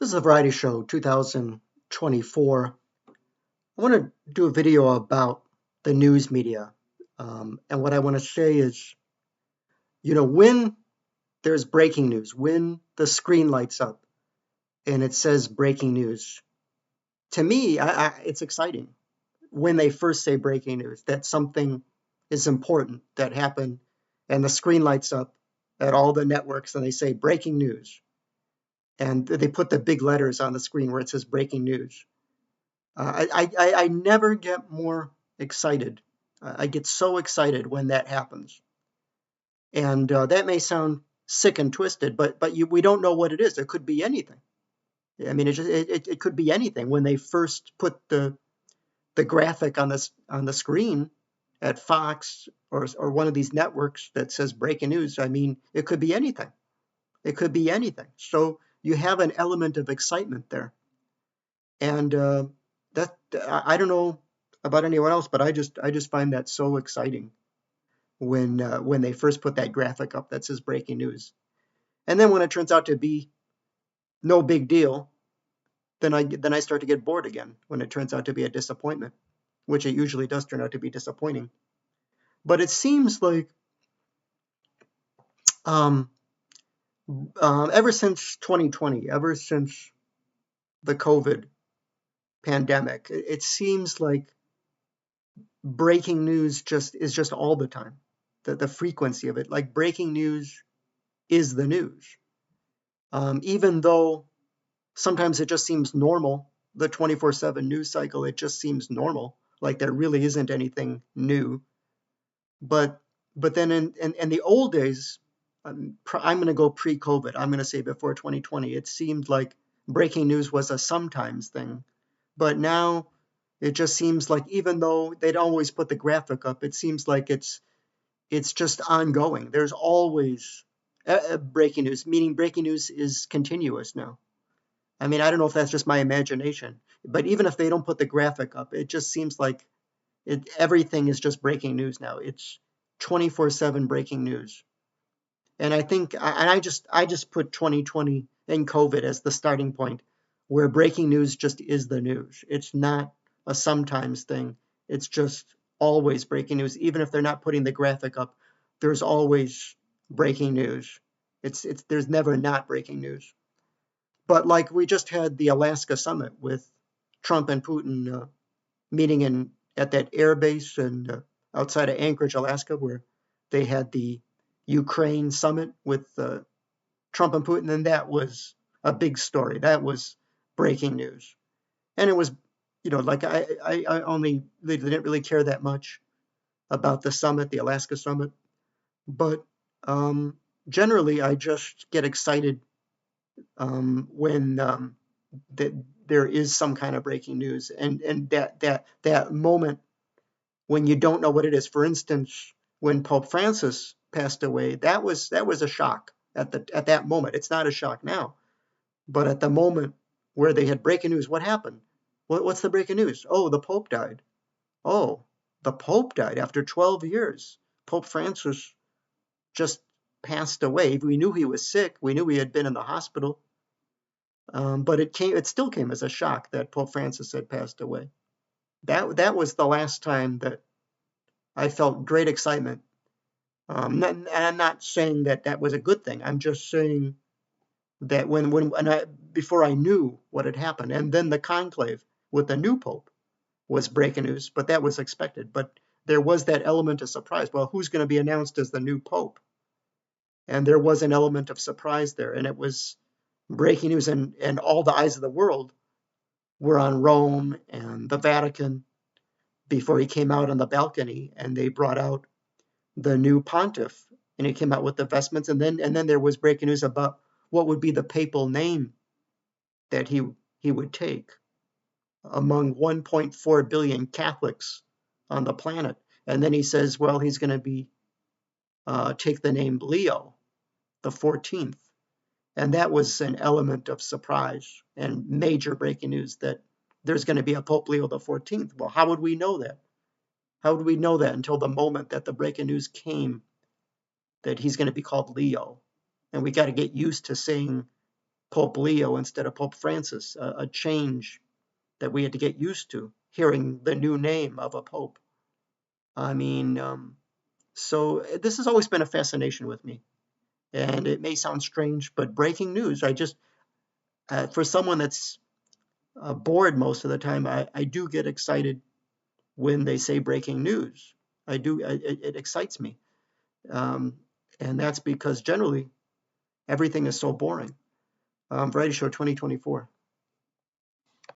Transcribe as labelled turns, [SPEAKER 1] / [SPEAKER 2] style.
[SPEAKER 1] This is a variety show, 2024. I want to do a video about the news media. And what I want to say is, when there's breaking news, when the screen lights up and it says breaking news, to me, it's exciting when they first say breaking news, that something is important that happened and the screen lights up at all the networks and they say breaking news. And they put the big letters on the screen where it says breaking news. I never get more excited. I get so excited when that happens. And that may sound sick and twisted, but we don't know what it is. It could be anything. I mean, it could be anything. When they first put the graphic on the screen at Fox or one of these networks that says breaking news, I mean, it could be anything. It could be anything. So you have an element of excitement there. And that I don't know about anyone else, but I just find that so exciting when they first put that graphic up that says breaking news, and then when it turns out to be no big deal, then I start to get bored again when it turns out to be a disappointment, which it usually does turn out to be disappointing. But it seems like um, ever since 2020, ever since the COVID pandemic, it seems like breaking news is just all the time. The frequency of it, like breaking news is the news. Even though sometimes it just seems normal, the 24/7 news cycle, it just seems normal, like there really isn't anything new. But then in the old days, I'm going to go pre-COVID. I'm going to say before 2020. It seemed like breaking news was a sometimes thing, but now it just seems like even though they'd always put the graphic up, it seems like it's just ongoing. There's always breaking news, meaning breaking news is continuous now. I mean, I don't know if that's just my imagination, but even if they don't put the graphic up, it just seems like everything is just breaking news now. It's 24/7 breaking news. And I think, and I just put 2020 and COVID as the starting point, where breaking news just is the news. It's not a sometimes thing. It's just always breaking news. Even if they're not putting the graphic up, there's always breaking news. It's there's never not breaking news. But like we just had the Alaska summit with Trump and Putin meeting in at that air base and outside of Anchorage, Alaska, where they had the Ukraine summit with Trump and Putin, and that was a big story. That was breaking news, and it was, like I only didn't really care that much about the summit, the Alaska summit, but generally I just get excited when that there is some kind of breaking news, and that moment when you don't know what it is. For instance, when Pope Francis passed away, that was a shock at that moment. It's not a shock now, but at the moment where they had breaking news, what happened? What's the breaking news? Oh, the Pope died. Oh, the Pope died after 12 years. Pope Francis just passed away. We knew he was sick. We knew he had been in the hospital. But it still came as a shock that Pope Francis had passed away. That was the last time that I felt great excitement. And I'm not saying that that was a good thing. I'm just saying that before I knew what had happened, and then the conclave with the new pope was breaking news, but that was expected. But there was that element of surprise. Well, who's going to be announced as the new pope? And there was an element of surprise there, and it was breaking news, and all the eyes of the world were on Rome and the Vatican before he came out on the balcony, and they brought out the new pontiff, and he came out with the vestments, and then there was breaking news about what would be the papal name that he would take among 1.4 billion Catholics on the planet. And then he says, well, he's going to be take the name Leo the 14th. And that was an element of surprise and major breaking news that there's going to be a Pope Leo the 14th. Well, how would we know that? How would we know that until the moment that the breaking news came that he's going to be called Leo? And we got to get used to saying Pope Leo instead of Pope Francis, a change that we had to get used to, hearing the new name of a pope. I mean, so this has always been a fascination with me. And it may sound strange, but breaking news, for someone that's bored most of the time, I do get excited when they say breaking news. I do, it excites me. Um, and that's because generally everything is so boring. Variety Show 2024.